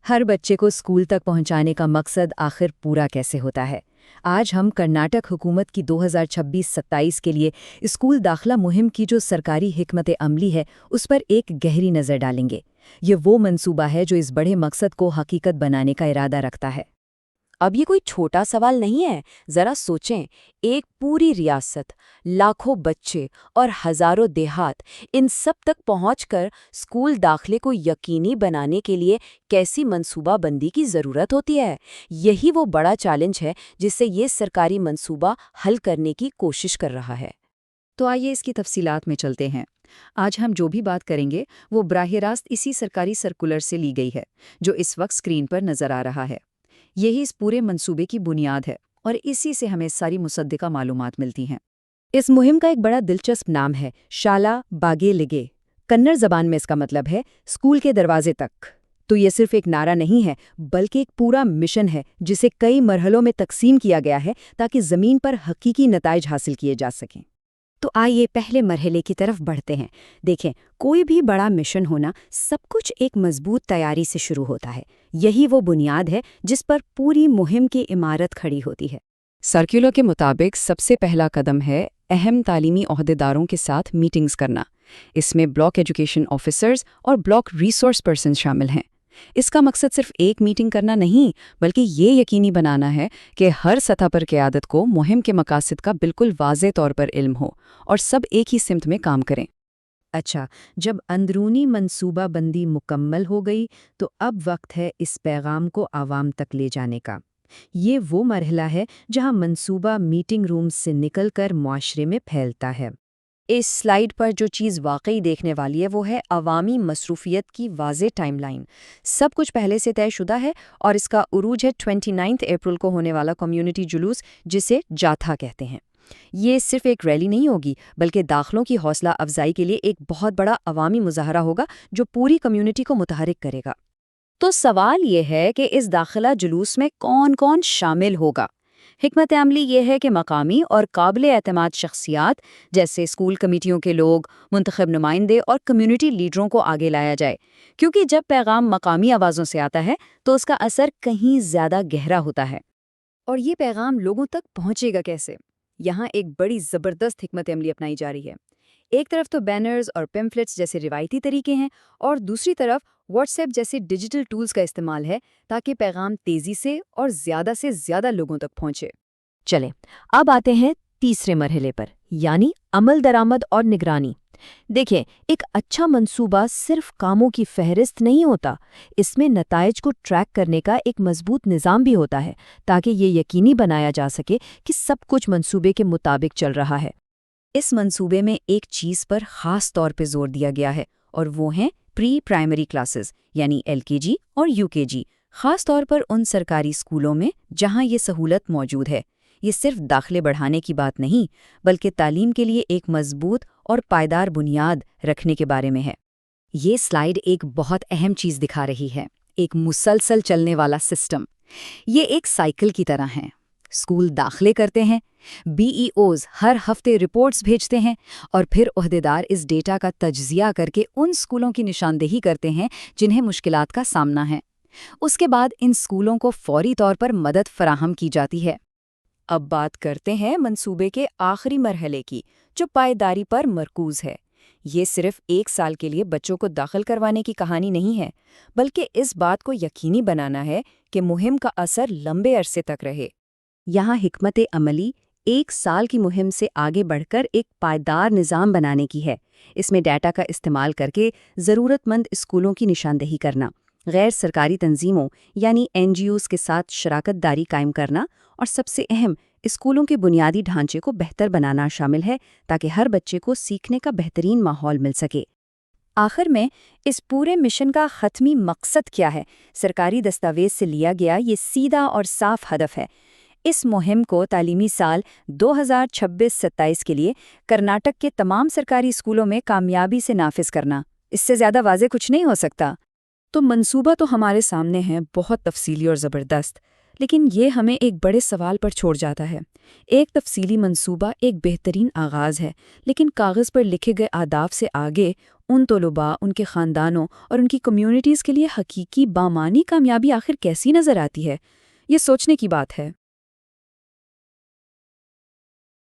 हर बच्चे को स्कूल तक पहुंचाने का मकसद आखिर पूरा कैसे होता है? आज हम कर्नाटक हुकूमत की 2026-27 के लिए स्कूल दाखिला मुहिम की जो सरकारी हिकमत अमली है, उस पर एक गहरी नज़र डालेंगे। ये वो मंसूबा है जो इस बड़े मकसद को हकीकत बनाने का इरादा रखता है। अब ये कोई छोटा सवाल नहीं है। जरा सोचें, एक पूरी रियासत, लाखों बच्चे और हजारों देहात, इन सब तक पहुंचकर स्कूल दाखिले को यकीनी बनाने के लिए कैसी मंसूबाबंदी की ज़रूरत होती है। यही वो बड़ा चैलेंज है जिससे ये सरकारी मंसूबा हल करने की कोशिश कर रहा है। तो आइए इसकी तफसीलात में चलते हैं। आज हम जो भी बात करेंगे वो बराह रास्त इसी सरकारी सर्कुलर से ली गई है, जो इस वक्त स्क्रीन पर नज़र आ रहा है। यही इस पूरे मंसूबे की बुनियाद है और इसी से हमें सारी मुसद्दिका मालूमात मिलती हैं। इस मुहिम का एक बड़ा दिलचस्प नाम है शाला बागे लिगे। कन्नड़ जबान में इसका मतलब है स्कूल के दरवाजे तक। तो ये सिर्फ एक नारा नहीं है, बल्कि एक पूरा मिशन है जिसे कई मरहलों में तकसीम किया गया है ताकि ज़मीन पर हकीकी नताइज हासिल किए जा सकें। तो आइए पहले मरहले की तरफ बढ़ते हैं। देखें, कोई भी बड़ा मिशन होना सब कुछ एक मजबूत तैयारी से शुरू होता है। यही वो बुनियाद है जिस पर पूरी मुहिम की इमारत खड़ी होती है। सर्कुलर के मुताबिक सबसे पहला कदम है अहम तालीमी ओहदेदारों के साथ मीटिंग्स करना। इसमें ब्लॉक एजुकेशन ऑफिसर्स और ब्लॉक रिसोर्स पर्सन शामिल हैं। इसका मकसद सिर्फ एक मीटिंग करना नहीं, बल्कि ये यकीनी बनाना है कि हर सतह पर क़यादत को मुहिम के मकासद का बिल्कुल वाज़े तौर पर इल्म हो और सब एक ही सिमत में काम करें। अच्छा, जब अंदरूनी मंसूबाबंदी मुकम्मल हो गई, तो अब वक्त है इस पैगाम को आवाम तक ले जाने का। ये वो मरहला है जहां मंसूबा मीटिंग रूम से निकलकर मुआशरे में फैलता है। इस स्लाइड पर जो चीज़ वाकई देखने वाली है वो है अवामी मसरूफियत की वाज़े टाइमलाइन। सब कुछ पहले से तयशुदा है और इसका उरूज है 29 अप्रैल को होने वाला कम्युनिटी जुलूस, जिसे जाथा कहते हैं। ये सिर्फ एक रैली नहीं होगी, बल्कि दाखिलों की हौसला अफजाई के लिए एक बहुत बड़ा अवामी मुजाहरा होगा जो पूरी कम्युनिटी को मुतहरिक करेगा। तो सवाल ये है कि इस दाखिला जुलूस में कौन कौन शामिल होगा। हिकमत अमली ये है कि मकामी और काबिल एतमाद शख्सियात जैसे स्कूल कमेटियों के लोग, मुंतखब नुमाइंदे और कम्युनिटी लीडरों को आगे लाया जाए, क्योंकि जब पैगाम मकामी आवाज़ों से आता है तो उसका असर कहीं ज़्यादा गहरा होता है। और ये पैगाम लोगों तक पहुँचेगा कैसे? यहाँ एक बड़ी ज़बरदस्त हिकमत अमली अपनाई जा रही है। एक तरफ तो बैनर्स और पेम्फलेट्स जैसे रिवायती तरीके हैं, और दूसरी तरफ व्हाट्सएप जैसे डिजिटल टूल्स का इस्तेमाल है ताकि पैगाम तेज़ी से ज़्यादा लोगों तक पहुंचे। चले, अब आते हैं तीसरे मरहले पर, यानी अमल दरामद और निगरानी। देखिए, एक अच्छा मंसूबा सिर्फ कामों की फहरिस्त नहीं होता, इसमें नताइज को ट्रैक करने का एक मजबूत निज़ाम भी होता है ताकि ये यकीनी बनाया जा सके कि सब कुछ मंसूबे के मुताबिक चल रहा है। इस मंसूबे में एक चीज़ पर ख़ास तौर पे जोर दिया गया है, और वो हैं प्री प्राइमरी क्लासेस, यानी LKG और UKG, ख़ास तौर पर उन सरकारी स्कूलों में जहां ये सहूलत मौजूद है। ये सिर्फ दाखिले बढ़ाने की बात नहीं, बल्कि तालीम के लिए एक मजबूत और पायदार बुनियाद रखने के बारे में है। ये स्लाइड एक बहुत अहम चीज़ दिखा रही है, एक मुसलसल चलने वाला सिस्टम। ये एक साइकिल की तरह है। स्कूल दाखिले करते हैं, BEOs हर हफ्ते रिपोर्ट्स भेजते हैं, और फिर ओहदेदार इस डेटा का तज्जिया करके उन स्कूलों की निशानदेही करते हैं जिन्हें मुश्किलात का सामना है। उसके बाद इन स्कूलों को फौरी तौर पर मदद फराहम की जाती है। अब बात करते हैं मंसूबे के आखिरी मरहले की, जो पायदारी पर मरकूज है। ये सिर्फ एक साल के लिए बच्चों को दाखिल करवाने की कहानी नहीं है, बल्कि इस बात को यकीनी बनाना है कि मुहिम का असर लंबे अरसे तक रहे। यहाँ हिकमत अमली एक साल की मुहिम से आगे बढ़कर एक पायदार निज़ाम बनाने की है। इसमें डाटा का इस्तेमाल करके ज़रूरतमंद स्कूलों की निशानदेही करना, गैर सरकारी तंजीमों यानी NGOs के साथ शराकत दारी कायम करना, और सबसे अहम, स्कूलों के बुनियादी ढांचे को बेहतर बनाना शामिल है ताकि हर बच्चे को सीखने का बेहतरीन माहौल मिल सके। आखिर में इस पूरे मिशन का ख़त्मी मकसद क्या है? सरकारी दस्तावेज से लिया गया ये सीधा और साफ हदफ है। इस मुहिम को तालीमी साल 2026-27 के लिए कर्नाटक के तमाम सरकारी स्कूलों में कामयाबी से नाफिज करना। इससे ज़्यादा वाज़ेह कुछ नहीं हो सकता। तो मंसूबा तो हमारे सामने है, बहुत तफसीली और ज़बरदस्त, لیکن یہ ہمیں ایک بڑے سوال پر چھوڑ جاتا ہے۔ ایک تفصیلی منصوبہ ایک بہترین آغاز ہے، لیکن کاغذ پر لکھے گئے اہداف سے آگے ان طلباء، ان کے خاندانوں اور ان کی کمیونٹیز کے لیے حقیقی بامعنی کامیابی آخر کیسی نظر آتی ہے؟ یہ سوچنے کی بات ہے۔